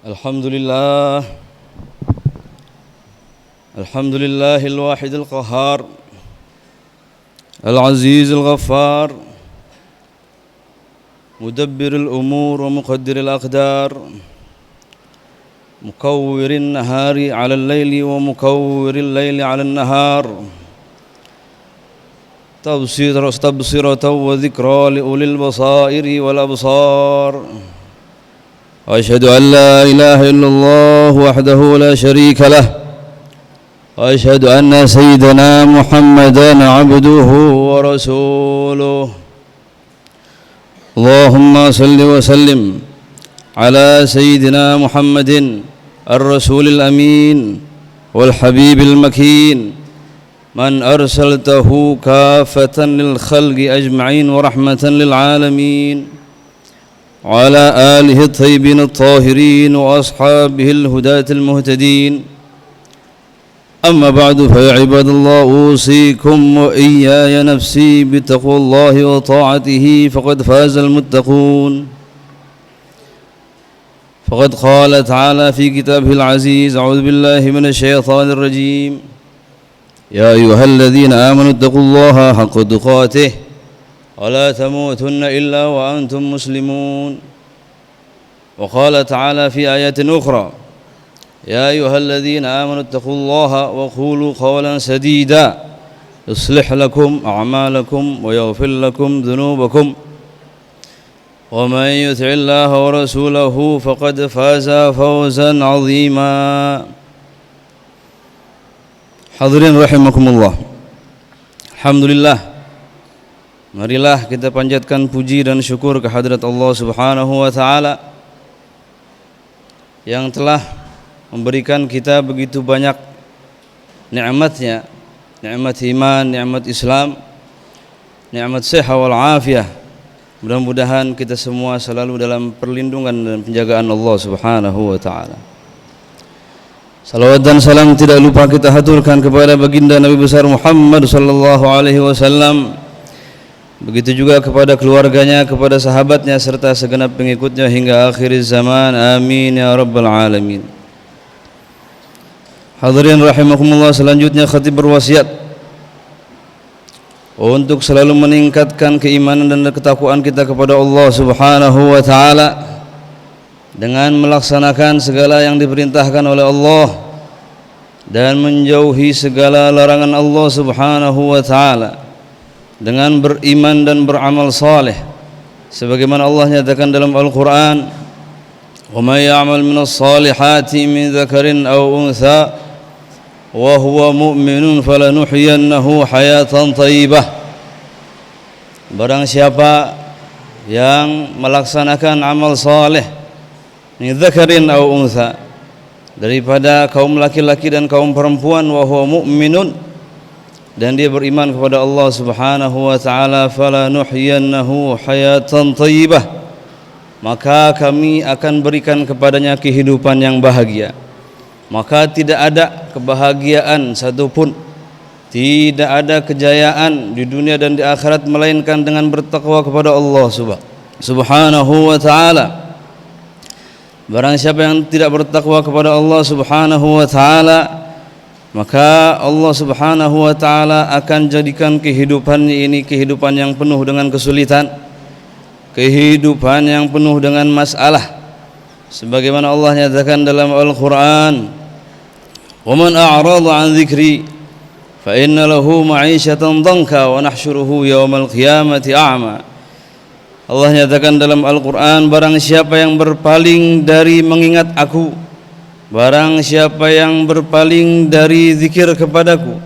الحمد لله الواحد القهار العزيز الغفار مدبر الأمور ومقدر الأقدار مكور النهار على الليل ومكور الليل على النهار تبصرة وذكرى لأولي البصائر والأبصار. وأشهد أن لا إله إلا الله وحده لا شريك له وأشهد أن سيدنا محمدا عبده ورسوله. اللهم صل وسلم على سيدنا محمد الرسول الأمين والحبيب المكين من أرسلته كافة للخلق أجمعين ورحمة للعالمين وعلى آله الطيبين الطاهرين وأصحابه الهداة المهتدين. أما بعد فيا عباد الله أوصيكم وإياي نفسي بتقوى الله وطاعته فقد فاز المتقون. فقد قال تعالى في كتابه العزيز: أعوذ بالله من الشيطان الرجيم، يا أيها الذين آمنوا اتقوا الله حق تقاته ولا تموتن إلا وأنتم مسلمون. وقال تعالى في آيات أخرى: يا أيها الذين آمنوا اتقوا الله وقولوا قولا سديدا يصلح لكم أعمالكم ويغفر لكم ذنوبكم ومن يطع الله ورسوله فقد فاز فوزا عظيما. Hadirin rahimakumullah. Alhamdulillah, marilah kita panjatkan puji dan syukur kehadirat Allah Subhanahu wa taala yang telah memberikan kita begitu banyak nikmatnya, nikmat iman, nikmat Islam, nikmat sehat wal afiyah. Mudah-mudahan kita semua selalu dalam perlindungan dan penjagaan Allah Subhanahu wa taala. Salawat dan salam tidak lupa kita haturkan kepada baginda Nabi besar Muhammad sallallahu alaihi wasallam. Begitu juga kepada keluarganya, kepada sahabatnya serta segenap pengikutnya hingga akhir zaman. Amin ya rabbal alamin. Hadirin rahimakumullah, selanjutnya khatib berwasiat untuk selalu meningkatkan keimanan dan ketakwaan kita kepada Allah Subhanahu wa taala dengan melaksanakan segala yang diperintahkan oleh Allah dan menjauhi segala larangan Allah Subhanahu wa taala, dengan beriman dan beramal saleh sebagaimana Allah nyatakan dalam Al-Qur'an: "Wa may ya'mal minas salihati min dzakarin aw untha wa huwa mu'minun falanuhyiyannahu hayatan thayyibah." Barang siapa yang melaksanakan amal saleh min dzakarin aw untha, daripada kaum laki-laki dan kaum perempuan, wa huwa mu'minun, dan dia beriman kepada Allah Subhanahu wa taala, falanuhyiyannahu hayatan thayyibah, maka kami akan berikan kepadanya kehidupan yang bahagia. Maka tidak ada kebahagiaan satupun, tidak ada kejayaan di dunia dan di akhirat melainkan dengan bertakwa kepada Allah Subhanahu wa taala. Barang siapa yang tidak bertakwa kepada Allah Subhanahu wa taala, maka Allah Subhanahu wa taala akan jadikan kehidupannya ini kehidupan yang penuh dengan kesulitan, kehidupan yang penuh dengan masalah. Sebagaimana Allah nyatakan dalam Al-Qur'an: "Wa man a'rada 'an dzikri fa inna lahu ma'isyatan dhanka wa nahsyuruhu yaumal qiyamati a'ma." Allah nyatakan dalam Al-Qur'an, barang siapa yang berpaling dari mengingat aku, barang siapa yang berpaling dari zikir kepadaku,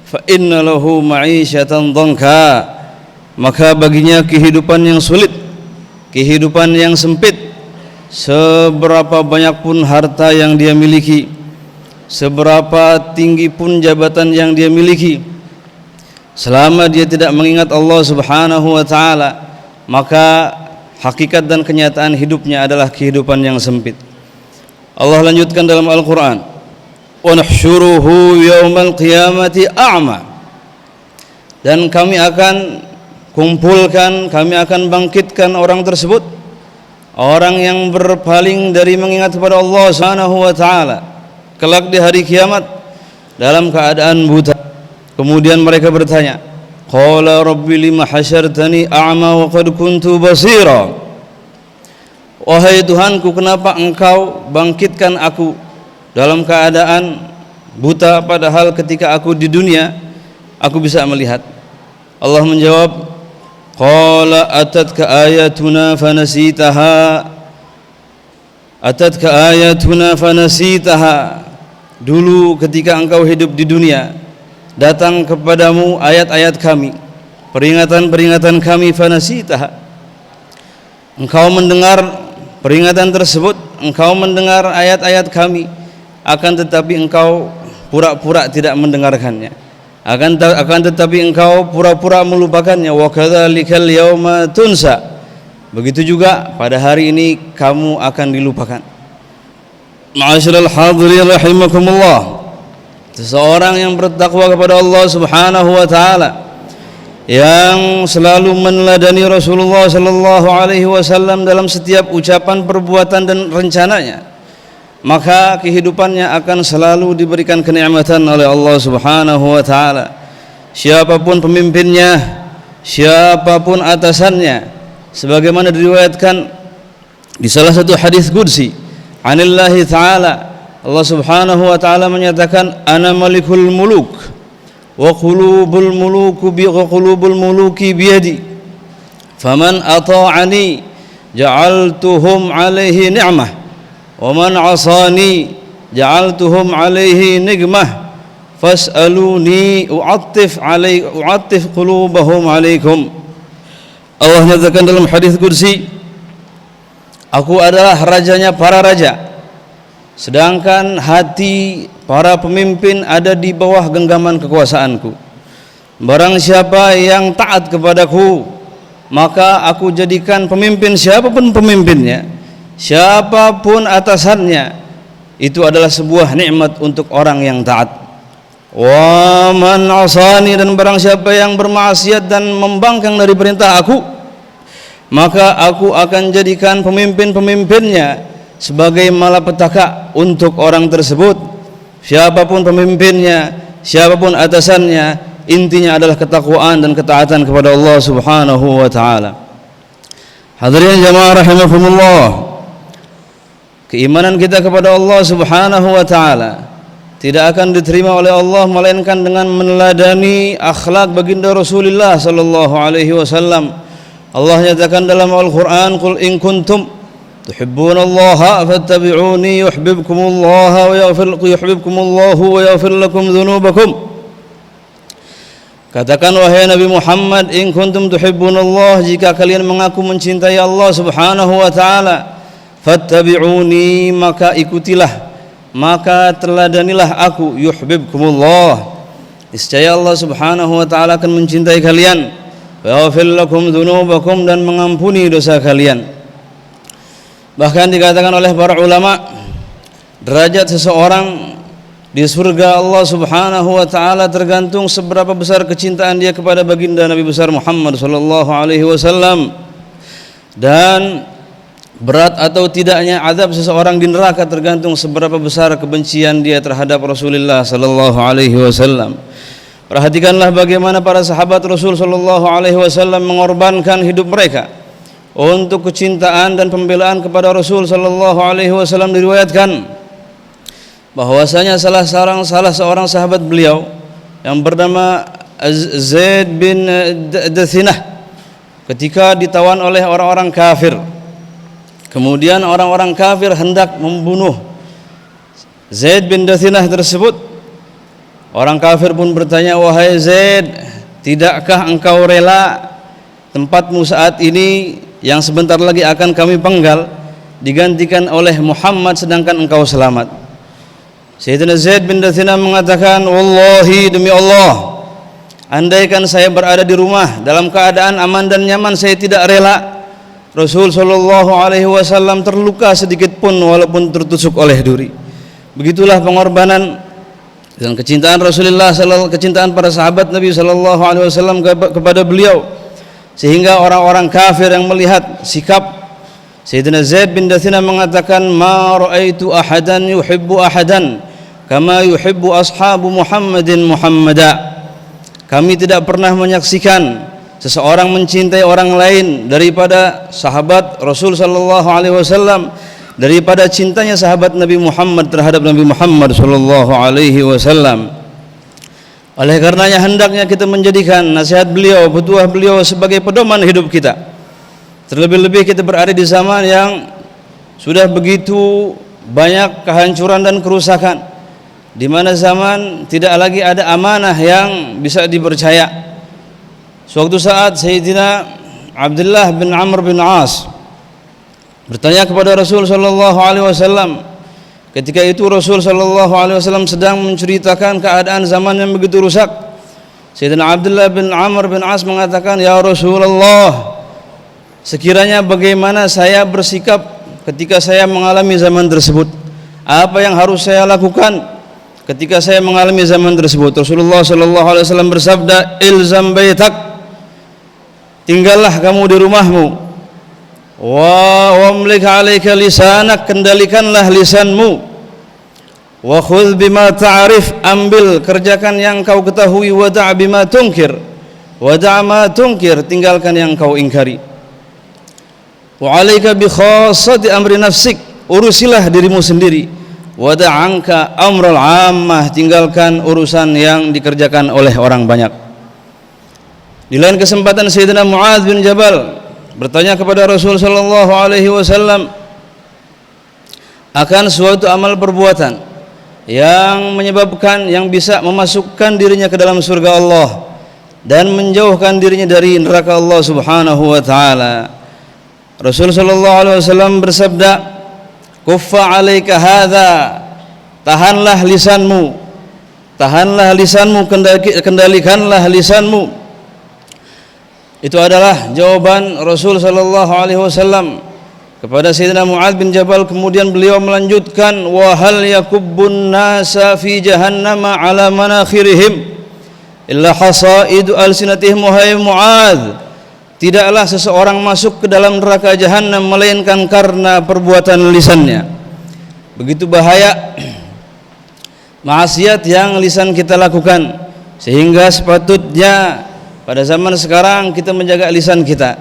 fa inna lahu ma'isyatan dhanka, maka baginya kehidupan yang sulit, kehidupan yang sempit. Seberapa banyak pun harta yang dia miliki, seberapa tinggi pun jabatan yang dia miliki, selama dia tidak mengingat Allah Subhanahu wa taala, maka hakikat dan kenyataan hidupnya adalah kehidupan yang sempit. Allah lanjutkan dalam Al-Qur'an: "Wa nahsyuruhu yaumal qiyamati a'ma." Dan kami akan kumpulkan, kami akan bangkitkan orang tersebut orang yang berpaling dari mengingat kepada Allah Subhanahu wa taala kelak di hari kiamat dalam keadaan buta. Kemudian mereka bertanya, qala rabbi lima hasyartani a'ma wa qad kuntu basira. Wahai Tuhanku, kenapa engkau bangkitkan aku dalam keadaan buta padahal ketika aku di dunia aku bisa melihat? Allah menjawab, qala atatka ayatuna fanasitaha. Atatka ayatuna fanasitaha. Dulu ketika engkau hidup di dunia datang kepadamu ayat-ayat kami, peringatan-peringatan kami, fanasitaha. Engkau mendengar peringatan tersebut, engkau mendengar ayat-ayat kami, akan tetapi engkau pura-pura tidak mendengarkannya, akan tetapi engkau pura-pura melupakannya. Wa kadzalikal yauma tunsa. Begitu juga pada hari ini kamu akan dilupakan. Ma'asyiral hadirin rahimakumullah, seseorang yang bertakwa kepada Allah Subhanahu wa taala, yang selalu meneladani Rasulullah sallallahu alaihi wasallam dalam setiap ucapan, perbuatan dan rencananya, maka kehidupannya akan selalu diberikan kenikmatan oleh Allah Subhanahu wa taala. Siapapun pemimpinnya, siapapun atasannya, sebagaimana diriwayatkan di salah satu hadis qudsi anillahi taala, Allah Subhanahu wa taala menyatakan, ana malikul muluk wa qulubul muluki biyadi faman ata'ani ja'altuhum alaihi ni'mah wa man 'asani ja'altuhum alaihi nikmah fas'aluni u'attif qulubahum alaikum. Allah nyatakan dalam hadis qudsi, aku adalah rajanya para raja, sedangkan hati para pemimpin ada di bawah genggaman kekuasaanku. Barang siapa yang taat kepadaku, maka aku jadikan pemimpin, siapapun pemimpinnya, siapapun atasannya, itu adalah sebuah nikmat untuk orang yang taat. Wa man asani, dan barang siapa yang bermaksiat dan membangkang dari perintah aku, maka aku akan jadikan pemimpin-pemimpinnya sebagai malapetaka untuk orang tersebut. Siapapun pemimpinnya, siapapun atasannya, intinya adalah ketakwaan dan ketaatan kepada Allah Subhanahu wa taala. Hadirin jamaah rahimakumullah, keimanan kita kepada Allah Subhanahu wa taala tidak akan diterima oleh Allah melainkan dengan meneladani akhlak baginda Rasulullah sallallahu alaihi wasallam. Allah nyatakan dalam Al-Qur'an, qul in kuntum tuhibbunallaha fattabi'uni yuhibbukumullahu wa yaghfir lakum dzunubakum. Katakan wahai Nabi Muhammad, in kuntum tuhibbunallah, jika kalian mengaku mencintai Allah Subhanahu wa taala, fattabi'uni, maka ikutilah, maka teladanilah aku, yuhibbukumullah, niscaya Allah Subhanahu wa taala akan mencintai kalian, wa yaghfir lakum dzunubakum, dan mengampuni dosa kalian. Bahkan dikatakan oleh para ulama, derajat seseorang di surga Allah Subhanahu wa taala tergantung seberapa besar kecintaan dia kepada baginda Nabi besar Muhammad sallallahu alaihi wasallam, dan berat atau tidaknya azab seseorang di neraka tergantung seberapa besar kebencian dia terhadap Rasulullah sallallahu alaihi wasallam. Perhatikanlah bagaimana para sahabat Rasul sallallahu alaihi wasallam mengorbankan hidup mereka untuk kecintaan dan pembelaan kepada Rasul sallallahu alaihi wasallam. Diriwayatkan bahwasanya salah seorang sahabat beliau yang bernama Zaid bin Dathinah ketika ditawan oleh orang-orang kafir, kemudian orang-orang kafir hendak membunuh Zaid bin Dathinah tersebut. Orang kafir pun bertanya, wahai Zaid, tidakkah engkau rela tempatmu saat ini yang sebentar lagi akan kami penggal digantikan oleh Muhammad sedangkan engkau selamat? Sayyidina Zaid bin Dathinah mengatakan, wallahi, demi Allah, andaikan saya berada di rumah dalam keadaan aman dan nyaman, saya tidak rela Rasul sallallahu alaihi wasallam terluka sedikit pun walaupun tertusuk oleh duri. Begitulah pengorbanan dan kecintaan Rasulullah sallallahu, kecintaan para sahabat Nabi sallallahu alaihi wasallam kepada beliau, sehingga orang-orang kafir yang melihat sikap Sayyidina Zaid bin Dathina mengatakan, ma ra'aitu ahadan yuhibbu ahadan kama yuhibbu ashabu Muhammadin Muhammada. Kami tidak pernah menyaksikan seseorang mencintai orang lain daripada sahabat Rasul sallallahu alaihi wasallam, daripada cintanya sahabat Nabi Muhammad terhadap Nabi Muhammad sallallahu alaihi wasallam. Oleh karenanya hendaknya kita menjadikan nasihat beliau, petuah beliau sebagai pedoman hidup kita. Terlebih-lebih kita berada di zaman yang sudah begitu banyak kehancuran dan kerusakan, di mana zaman tidak lagi ada amanah yang bisa dipercaya. Suatu saat Sayyidina Abdullah bin Amr bin As bertanya kepada Rasul sallallahu alaihi wasallam. Ketika itu Rasul sallallahu alaihi wasallam sedang menceritakan keadaan zaman yang begitu rusak. Sayyidina Abdullah bin Amr bin As mengatakan, "Ya Rasulullah, sekiranya bagaimana saya bersikap ketika saya mengalami zaman tersebut? Apa yang harus saya lakukan ketika saya mengalami zaman tersebut?" Rasulullah sallallahu alaihi wasallam bersabda, "Ilzam baitak." Tinggallah kamu di rumahmu. Wamlik 'alaika lisanak, kendalikanlah lisanmu. Wa khudh bima ta'rif, ambil kerjakan yang kau ketahui. Wa da' bima tunkir, wa da' ma tunkir, tinggalkan yang kau ingkari. Wa 'alaika bi khassati amri nafsik, urusilah dirimu sendiri. Wa da'anka amral 'ammah, tinggalkan urusan yang dikerjakan oleh orang banyak. Di lain kesempatan Sayyidina Mu'adz bin Jabal bertanya kepada Rasul sallallahu alaihi wasallam akan suatu amal perbuatan yang menyebabkan, yang bisa memasukkan dirinya ke dalam surga Allah dan menjauhkan dirinya dari neraka Allah Subhanahu wa taala. Rasul sallallahu alaihi wasallam bersabda, "Kuffa 'alaika hadza." Tahanlah lisanmu. Tahanlah lisanmu, kendalikanlah lisanmu. Itu adalah jawaban Rasul sallallahu alaihi wasallam kepada Sayyidina Mu'adz bin Jabal. Kemudian beliau melanjutkan, wa hal yakubbun nasa fi jahannama ala manakhirihim illa hasaidu alsinatihim. Wahai Mu'adz, tidaklah seseorang masuk ke dalam neraka jahannam melainkan karena perbuatan lisannya. Begitu bahaya maksiat yang lisan kita lakukan, sehingga sepatutnya pada zaman sekarang kita menjaga lisan kita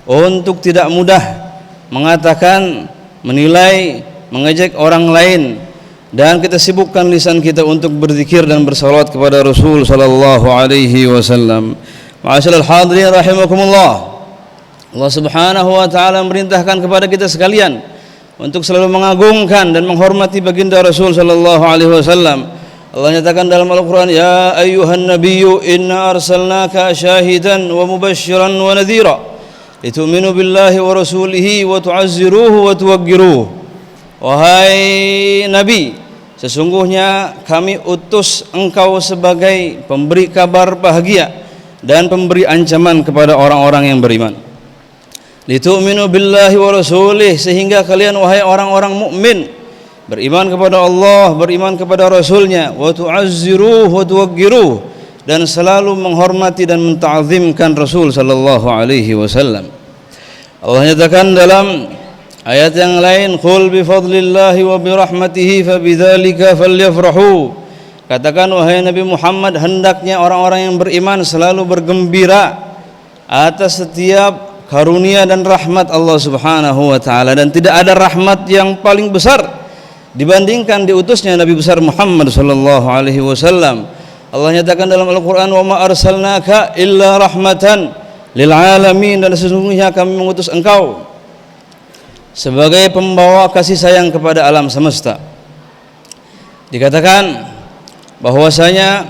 untuk tidak mudah mengatakan, menilai, mengejek orang lain, dan kita sibukkan lisan kita untuk berzikir dan bersalawat kepada Rasul sallallahu alaihi wasallam. Ma'asyiral hadirin rahimakumullah. Allah Subhanahu wa taala memerintahkan kepada kita sekalian untuk selalu mengagungkan dan menghormati baginda Rasul sallallahu alaihi wasallam. Allah nyatakan dalam Al-Quran, ya ayyuhan nabiyyu inna arsalnaka syahidan wa mubasyiran wa nadhira litu'minu billahi wa rasulihi wa tu'azziruhu wa tuwaqqiruhu. Wahai Nabi, sesungguhnya kami utus engkau sebagai pemberi kabar bahagia dan pemberi ancaman kepada orang-orang yang beriman. Litu'minu billahi wa rasulih, sehingga kalian wahai orang-orang mukmin beriman kepada Allah, beriman kepada Rasulnya, wa tu'azziruhu wa tuwaqqiruhu, dan selalu menghormati dan menta'zimkan Rasul sallallahu alaihi wasallam. Allah nyatakan dalam ayat yang lain, qul bi fadlillahi wa bi rahmatihi fabidzalika falyafrahu. Katakan wahai Nabi Muhammad, hendaknya orang-orang yang beriman selalu bergembira atas setiap karunia dan rahmat Allah Subhanahu wa taala, dan tidak ada rahmat yang paling besar dibandingkan diutusnya Nabi besar Muhammad sallallahu alaihi wasallam. Allah nyatakan dalam Al-Qur'an, wa ma arsalnaka illa rahmatan lil alamin, dan sesungguhnya kami mengutus engkau sebagai pembawa kasih sayang kepada alam semesta. Dikatakan bahwasanya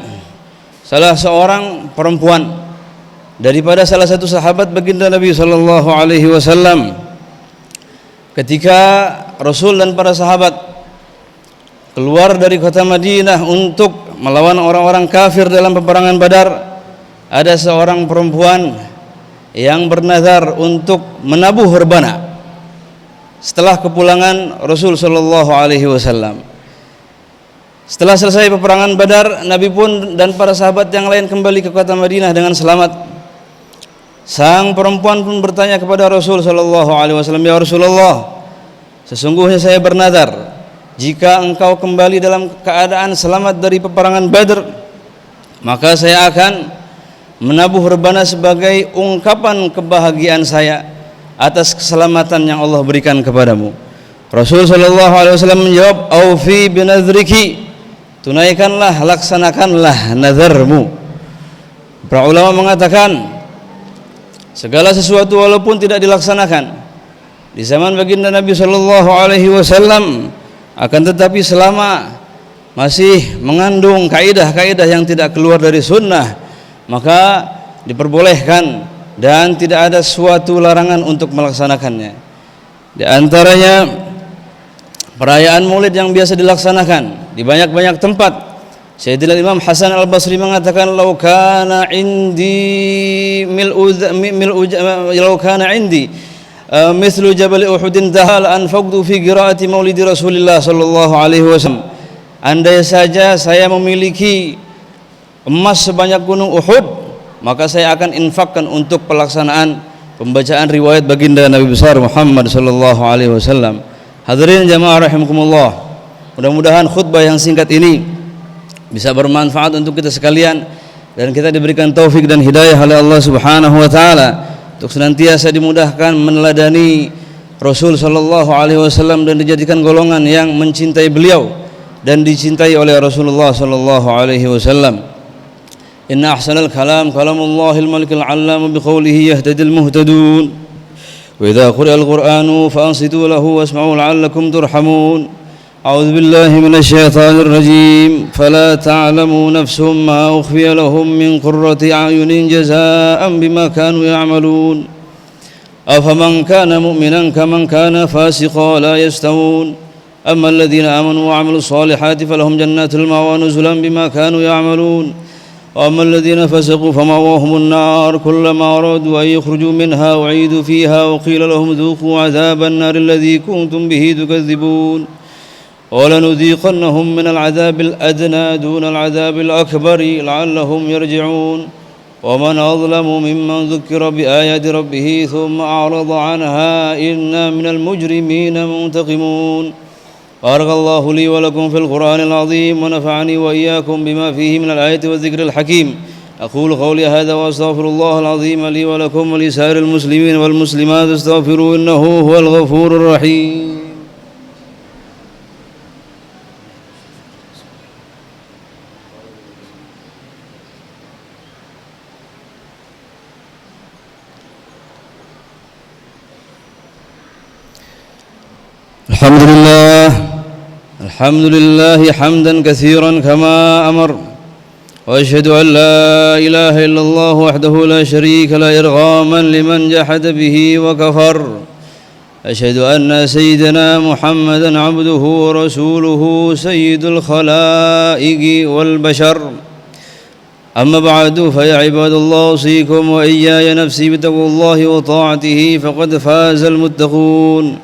salah seorang perempuan daripada salah satu sahabat baginda Nabi sallallahu alaihi wasallam, ketika Rasul dan para sahabat keluar dari kota Madinah untuk melawan orang-orang kafir dalam peperangan Badar, ada seorang perempuan yang bernazar untuk menabuh rebana setelah kepulangan Rasul sallallahu alaihi wasallam. Setelah selesai peperangan Badar, Nabi pun dan para sahabat yang lain kembali ke kota Madinah dengan selamat. Sang perempuan pun bertanya kepada Rasul sallallahu alaihi wasallam, "Ya Rasulullah, sesungguhnya saya bernazar, jika engkau kembali dalam keadaan selamat dari peperangan Badr, maka saya akan menabuh rebana sebagai ungkapan kebahagiaan saya atas keselamatan yang Allah berikan kepadamu." Rasul sallallahu alaihi wasallam menjawab, "Aufi binadriki." Tunaikanlah, laksanakanlah nazarmu. Para ulama mengatakan segala sesuatu walaupun tidak dilaksanakan di zaman baginda Nabi sallallahu alaihi wasallam, akan tetapi selama masih mengandung kaidah-kaidah yang tidak keluar dari sunnah, maka diperbolehkan dan tidak ada suatu larangan untuk melaksanakannya. Di antaranya perayaan Maulid yang biasa dilaksanakan di banyak-banyak tempat. Sayyidina Imam Hasan Al-Basri mengatakan, "Lau kana indi mithlu Jabal Uhudin dahal anfaqtu fi qiraati Maulidi Rasulillah sallallahu alaihi wasallam." Andai saja saya memiliki emas sebanyak gunung Uhud, maka saya akan infakkan untuk pelaksanaan pembacaan riwayat baginda Nabi besar Muhammad sallallahu alaihi wasallam. Hadirin jamaah rahimakumullah, mudah-mudahan khutbah yang singkat ini bisa bermanfaat untuk kita sekalian dan kita diberikan taufik dan hidayah oleh Allah Subhanahu wa taala untuk senantiasa dimudahkan meneladani Rasul sallallahu alaihi wasallam dan dijadikan golongan yang mencintai beliau dan dicintai oleh Rasulullah sallallahu alaihi wasallam. Inna ahsanal kalam kalamullahil malikil 'allam biqoulihi yahtadil muhtadun. وإذا قرئ القرآن فأنصتوا له واسمعوا لعلكم ترحمون. أعوذ بالله من الشيطان الرجيم. فلا تعلم نفس ما أخفي لهم من قرة أعين جزاء بما كانوا يعملون. أفمن كان مؤمنا كمن كان فاسقا لا يستوون. أما الذين آمنوا وعملوا الصالحات فلهم جنات المأوى نزلا بما كانوا يعملون. وأما الذين فسقوا فمأواهم النار كلما أرادوا أن يخرجوا منها أعيدوا فيها وقيل لهم ذوقوا عذاب النار الذي كنتم به تكذبون. ولنذيقنهم من العذاب الأدنى دون العذاب الأكبر لعلهم يرجعون. ومن أظلم ممن ذكر بآيات ربه ثم أعرض عنها إنا من المجرمين منتقمون. بارك الله لي ولكم في القرآن العظيم ونفعني وإياكم بما فيه من الآيات والذكر الحكيم. أقول قولي هذا وأستغفر الله العظيم لي ولكم ولسائر المسلمين والمسلمات استغفروه إنه هو الغفور الرحيم. الحمد لله حمدا كثيرا كما أمر، وأشهد أن لا إله إلا الله وحده لا شريك له إرغاما لمن جحد به وكفر. أشهد أن سيدنا محمدا عبده ورسوله سيد الخلائق والبشر. أما بعد فيا عباد الله أوصيكم وإياي نفسي بتقوى الله وطاعته فقد فاز المتقون.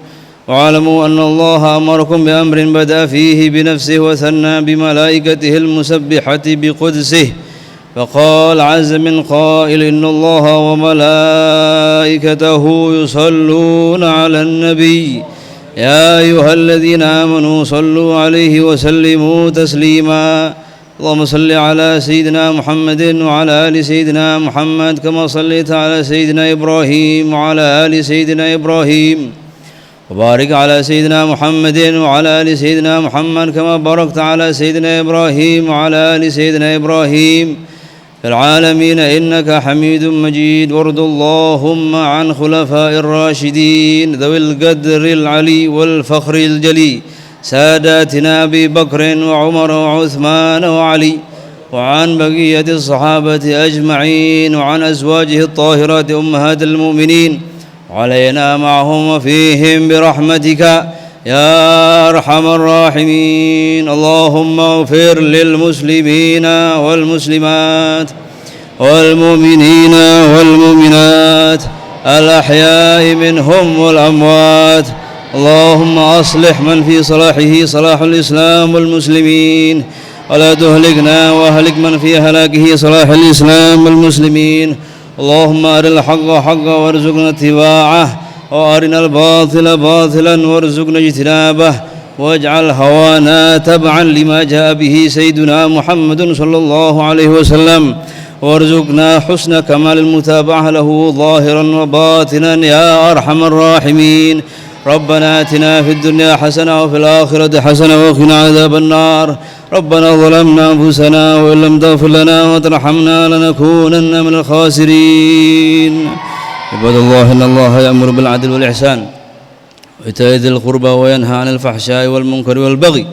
واعلموا أن الله أمركم بأمر بدأ فيه بنفسه وثنى بملائكته المسبحة بقدسه، فقال عز من قائل إن الله وملائكته يصلون على النبي يا أيها الذين آمنوا صلوا عليه وسلموا تسليما. اللهم صل على سيدنا محمد وعلى آل سيدنا محمد كما صليت على سيدنا إبراهيم وعلى آل سيدنا إبراهيم، وبارك على سيدنا محمد وعلى آل سيدنا محمد كما باركت على سيدنا إبراهيم وعلى آل سيدنا إبراهيم في العالمين إنك حميد مجيد. وارض اللهم عن خلفاء الراشدين ذوي القدر العلي والفخر الجلي ساداتنا أبي بكر وعمر وعثمان وعلي، وعن بقية الصحابة أجمعين، وعن أزواجه الطاهرات أمهات المؤمنين، وعلينا معهم وفيهم برحمتك يا أرحم الراحمين. اللهم اغفر للمسلمين والمسلمات والمؤمنين والمؤمنات الأحياء منهم والأموات. اللهم أصلح من في صلاحه صلاح الإسلام والمسلمين، ولا تهلكنا وأهلك من في هلاكه صلاح الإسلام والمسلمين. اللهم أرنا الحق حقا وارزقنا اتباعه وأرنا الباطل باطلا وارزقنا اجتنابه واجعل هوانا تبعا لما جاء به سيدنا محمد صلى الله عليه وسلم وارزقنا حسن كمال المتابعة له ظاهرا وباطنا يا أرحم الراحمين. ربنا آتنا في الدنيا حسنة وفي الآخرة حسنة وقنا عذاب النار. ربنا ظلمنا أنفسنا وإن لم تغفر لنا وترحمنا لنكونن من الخاسرين. عباد الله إن الله يأمر بالعدل والإحسان وإيتاء ذي القربى وينهى عن الفحشاء والمنكر والبغي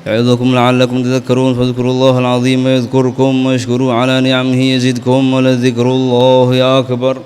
يعظكم لعلكم تذكرون. فاذكروا الله العظيم يذكركم واشكروا على نعمه يزدكم ولذكر الله أكبر.